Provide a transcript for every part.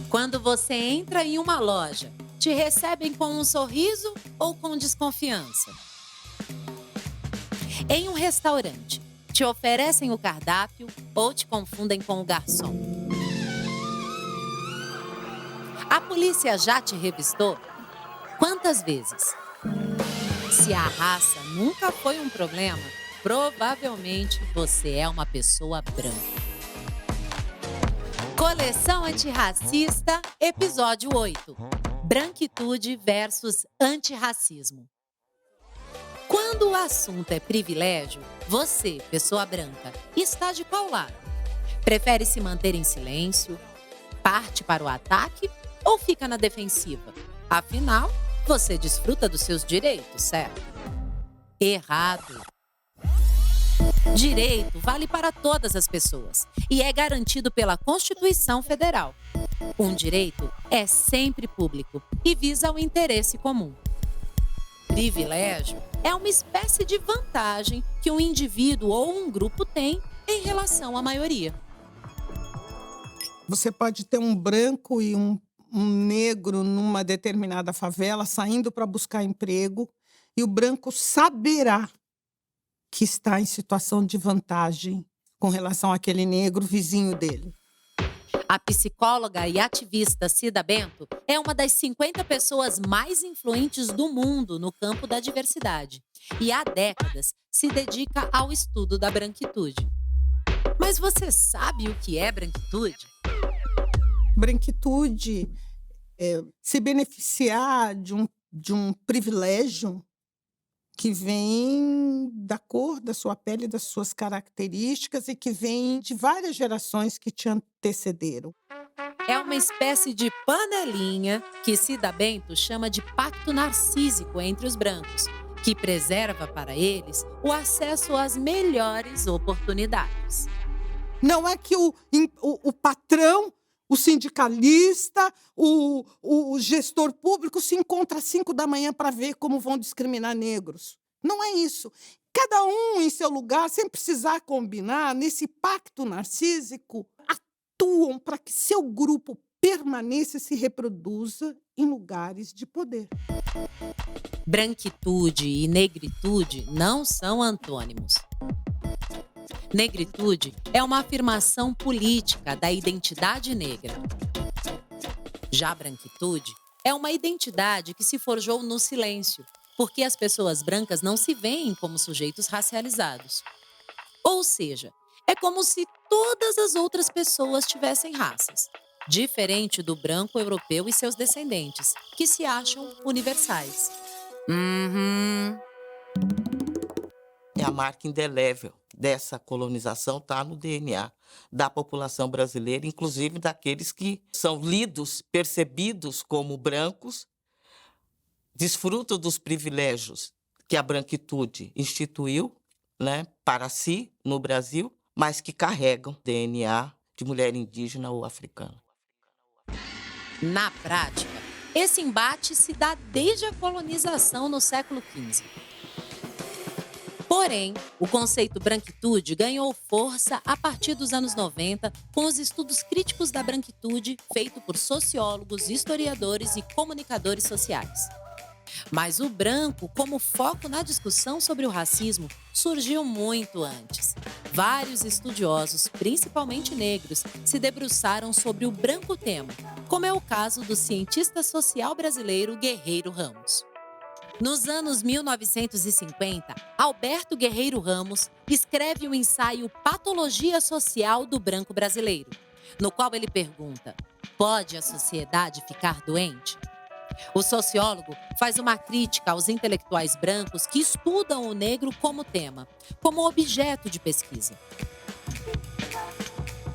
Quando você entra em uma loja, te recebem com um sorriso ou com desconfiança? Em um restaurante, te oferecem o cardápio ou te confundem com o garçom? A polícia já te revistou? Quantas vezes? Se a raça nunca foi um problema, provavelmente você é uma pessoa branca. Coleção Antirracista, episódio 8. Branquitude versus antirracismo. Quando o assunto é privilégio, você, pessoa branca, está de qual lado? Prefere se manter em silêncio? Parte para o ataque ou fica na defensiva? Afinal, você desfruta dos seus direitos, certo? Errado. Direito vale para todas as pessoas e é garantido pela Constituição Federal. Um direito é sempre público e visa o interesse comum. Privilégio é uma espécie de vantagem que um indivíduo ou um grupo tem em relação à maioria. Você pode ter um branco e um negro numa determinada favela saindo para buscar emprego e o branco saberá que está em situação de vantagem com relação àquele negro vizinho dele. A psicóloga e ativista Cida Bento é uma das 50 pessoas mais influentes do mundo no campo da diversidade e há décadas se dedica ao estudo da branquitude. Mas você sabe o que é branquitude? Branquitude é se beneficiar de um privilégio que vem da cor da sua pele, das suas características e que vem de várias gerações que te antecederam. É uma espécie de panelinha que Cida Bento chama de pacto narcísico entre os brancos, que preserva para eles o acesso às melhores oportunidades. Não é que o patrão, o sindicalista, o gestor público se encontra às 5 da manhã para ver como vão discriminar negros. Não é isso. Cada um em seu lugar, sem precisar combinar, nesse pacto narcísico, atuam para que seu grupo permaneça e se reproduza em lugares de poder. Branquitude e negritude não são antônimos. Negritude é uma afirmação política da identidade negra. Já branquitude é uma identidade que se forjou no silêncio, porque as pessoas brancas não se veem como sujeitos racializados. Ou seja, é como se todas as outras pessoas tivessem raças, diferente do branco europeu e seus descendentes, que se acham universais. É a marca indelével dessa colonização, está no DNA da população brasileira, inclusive daqueles que são lidos, percebidos como brancos, desfrutam dos privilégios que a branquitude instituiu, né, para si no Brasil, mas que carregam DNA de mulher indígena ou africana. Na prática, esse embate se dá desde a colonização no século XV. Porém, o conceito branquitude ganhou força a partir dos anos 90 com os estudos críticos da branquitude feitos por sociólogos, historiadores e comunicadores sociais. Mas o branco, como foco na discussão sobre o racismo, surgiu muito antes. Vários estudiosos, principalmente negros, se debruçaram sobre o branco tema, como é o caso do cientista social brasileiro Guerreiro Ramos. Nos anos 1950, Alberto Guerreiro Ramos escreve o ensaio Patologia Social do Branco Brasileiro, no qual ele pergunta: pode a sociedade ficar doente? O sociólogo faz uma crítica aos intelectuais brancos que estudam o negro como tema, como objeto de pesquisa.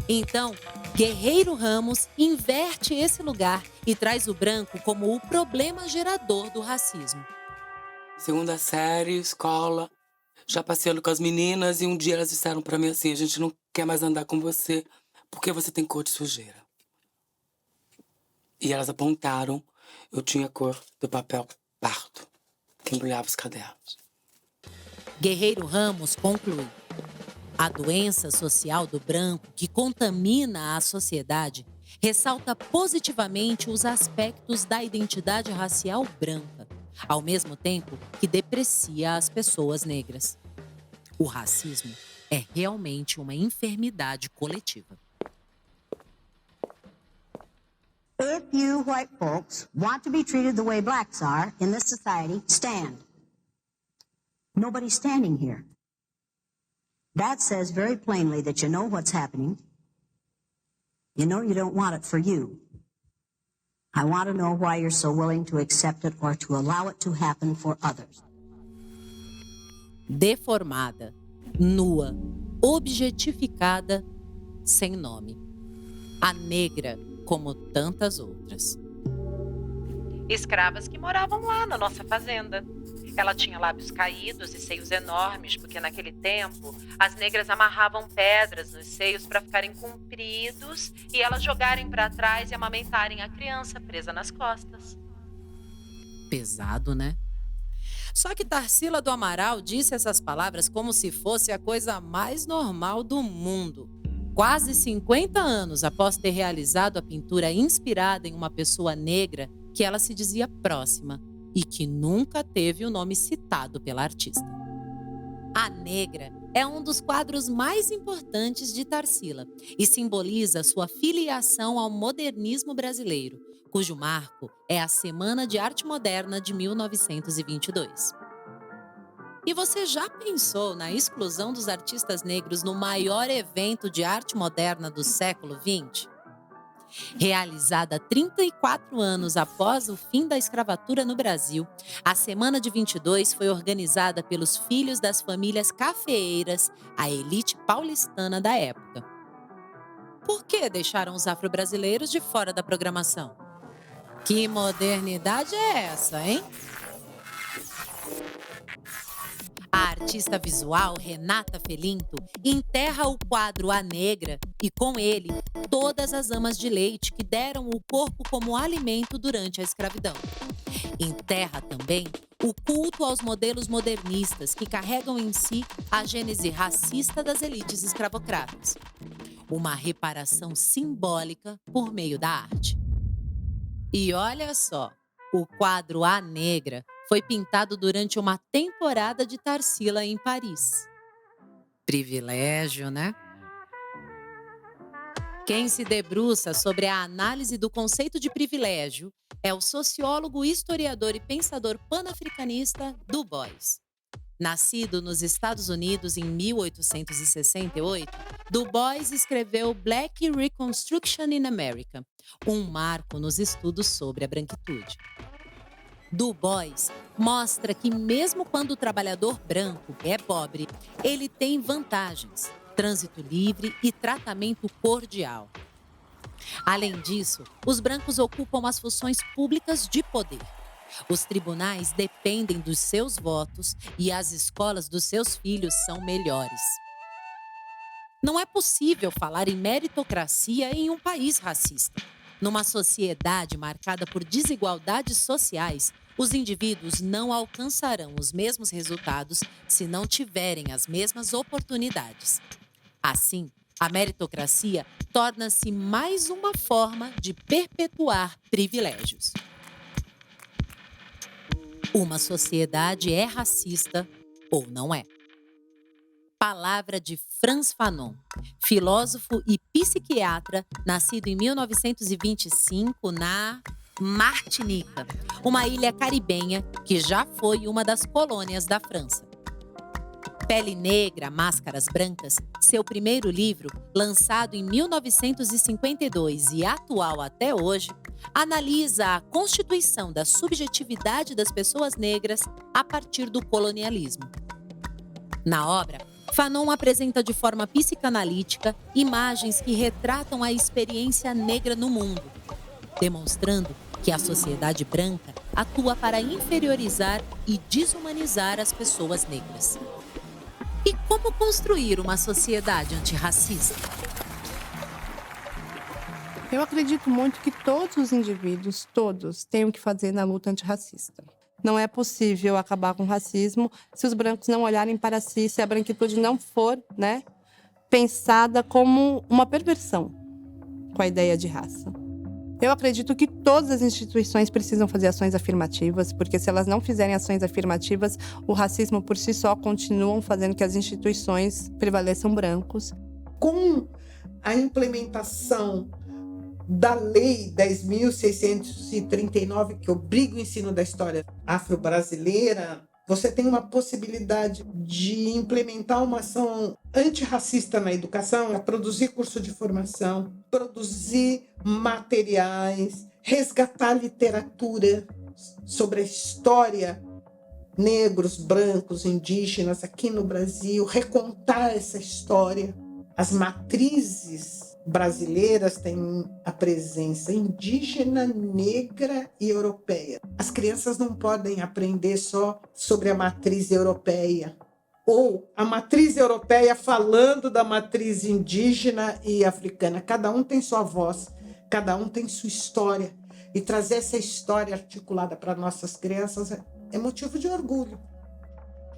Então, Guerreiro Ramos inverte esse lugar e traz o branco como o problema gerador do racismo. Segunda série, escola, já passeando com as meninas e um dia elas disseram pra mim assim: a gente não quer mais andar com você porque você tem cor de sujeira. E elas apontaram, eu tinha cor do papel pardo, que embrulhava os cadernos. Guerreiro Ramos conclui: a doença social do branco que contamina a sociedade ressalta positivamente os aspectos da identidade racial branca, ao mesmo tempo que deprecia as pessoas negras. O racismo é realmente uma enfermidade coletiva. If you white folks want to be treated the way blacks are in this society, stand. Nobody's standing here. That says very plainly that you know what's happening. You know you don't want it for you. I want to know why you're so willing to accept it or to allow it to happen for others. Deformada, nua, objetificada, sem nome. A negra, como tantas outras. Escravas que moravam lá na nossa fazenda. Ela tinha lábios caídos e seios enormes, porque naquele tempo as negras amarravam pedras nos seios para ficarem compridos e elas jogarem para trás e amamentarem a criança presa nas costas. Pesado, né? Só que Tarsila do Amaral disse essas palavras como se fosse a coisa mais normal do mundo. Quase 50 anos após ter realizado a pintura inspirada em uma pessoa negra que ela se dizia próxima e que nunca teve o nome citado pela artista. A Negra é um dos quadros mais importantes de Tarsila e simboliza sua filiação ao modernismo brasileiro, cujo marco é a Semana de Arte Moderna de 1922. E você já pensou na exclusão dos artistas negros no maior evento de arte moderna do século XX? Realizada 34 anos após o fim da escravatura no Brasil, a Semana de 22 foi organizada pelos filhos das famílias cafeeiras, a elite paulistana da época. Por que deixaram os afro-brasileiros de fora da programação? Que modernidade é essa, hein? A artista visual Renata Felinto enterra o quadro A Negra e, com ele, todas as amas de leite que deram o corpo como alimento durante a escravidão. Enterra também o culto aos modelos modernistas que carregam em si a gênese racista das elites escravocratas. Uma reparação simbólica por meio da arte. E olha só, o quadro A Negra foi pintado durante uma temporada de Tarsila em Paris. Privilégio, né? Quem se debruça sobre a análise do conceito de privilégio é o sociólogo, historiador e pensador panafricanista Du Bois. Nascido nos Estados Unidos em 1868, Du Bois escreveu Black Reconstruction in America, um marco nos estudos sobre a branquitude. Du Bois mostra que mesmo quando o trabalhador branco é pobre, ele tem vantagens, trânsito livre e tratamento cordial. Além disso, os brancos ocupam as funções públicas de poder. Os tribunais dependem dos seus votos e as escolas dos seus filhos são melhores. Não é possível falar em meritocracia em um país racista. Numa sociedade marcada por desigualdades sociais, os indivíduos não alcançarão os mesmos resultados se não tiverem as mesmas oportunidades. Assim, a meritocracia torna-se mais uma forma de perpetuar privilégios. Uma sociedade é racista ou não é. Palavra de Frantz Fanon, filósofo e psiquiatra, nascido em 1925 na Martinica, uma ilha caribenha que já foi uma das colônias da França. Pele Negra, Máscaras Brancas, seu primeiro livro, lançado em 1952 e atual até hoje, analisa a constituição da subjetividade das pessoas negras a partir do colonialismo. Na obra, Fanon apresenta de forma psicanalítica imagens que retratam a experiência negra no mundo, demonstrando que a sociedade branca atua para inferiorizar e desumanizar as pessoas negras. E como construir uma sociedade antirracista? Eu acredito muito que todos os indivíduos, todos, têm o que fazer na luta antirracista. Não é possível acabar com o racismo se os brancos não olharem para si, se a branquitude não for, pensada como uma perversão. com a ideia de raça. Eu acredito que todas as instituições precisam fazer ações afirmativas, porque se elas não fizerem ações afirmativas, o racismo por si só continua fazendo que as instituições prevaleçam brancos. Com a implementação da Lei 10.639, que obriga o ensino da história afro-brasileira, você tem uma possibilidade de implementar uma ação antirracista na educação, produzir curso de formação, produzir materiais, resgatar literatura sobre a história, negros, brancos, indígenas aqui no Brasil, recontar essa história. As matrizes brasileiras têm a presença indígena, negra e europeia. As crianças não podem aprender só sobre a matriz europeia, ou a matriz europeia falando da matriz indígena e africana. Cada um tem sua voz, cada um tem sua história. E trazer essa história articulada para nossas crianças é motivo de orgulho.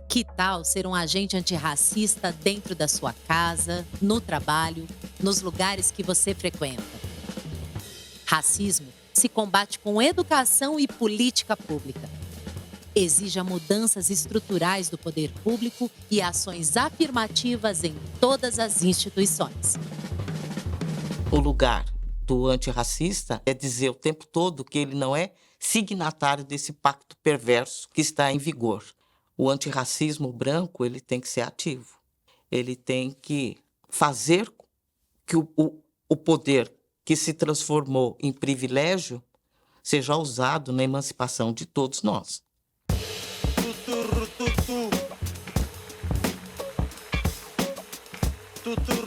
Que tal ser um agente antirracista dentro da sua casa, no trabalho, nos lugares que você frequenta? Racismo se combate com educação e política pública. Exija mudanças estruturais do poder público e ações afirmativas em todas as instituições. O lugar do antirracista é dizer o tempo todo que ele não é signatário desse pacto perverso que está em vigor. O antirracismo branco, ele tem que ser ativo. Ele tem que fazer que o poder que se transformou em privilégio seja usado na emancipação de todos nós. Tutu,